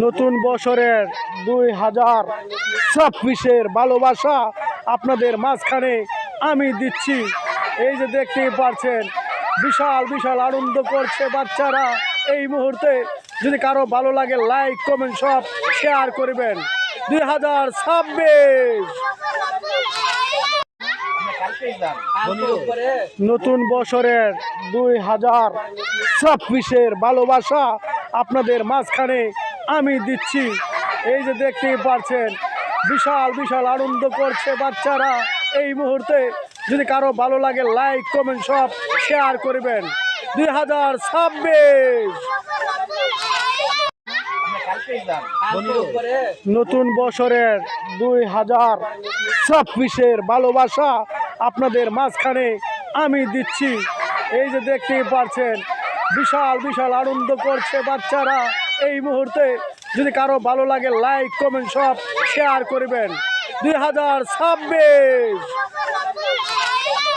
নতুন বছরের 2026-এর ভালোবাসা আপনাদের মাঝখানে আমি দিচ্ছি। এই যে দেখতেই পাচ্ছেন বিশাল বিশাল আনন্দ করছে বাচ্চারা এই মুহূর্তে। যদি কারো ভালো লাগে লাইক কমেন্ট সব শেয়ার করবেন। 2026 নতুন বছরের 2026-এর ভালোবাসা আপনাদের মাঝখানে আমি দিচ্ছি। এই যে দেখতেই পাচ্ছেন বিশাল বিশাল আনন্দ করছে বাচ্চারা এই মুহূর্তে। যদি কারো ভালো লাগে লাইক কমেন্ট সব শেয়ার করবেন। 2026 নতুন বছরের 2026-এর ভালোবাসা আপনাদের মাঝখানে আমি দিচ্ছি। এই যে দেখতেই পাচ্ছেন বিশাল বিশাল আনন্দ করছে বাচ্চারা এই মুহূর্তে। যদি কারো ভালো লাগে লাইক কমেন্ট সব শেয়ার করবেন। 2026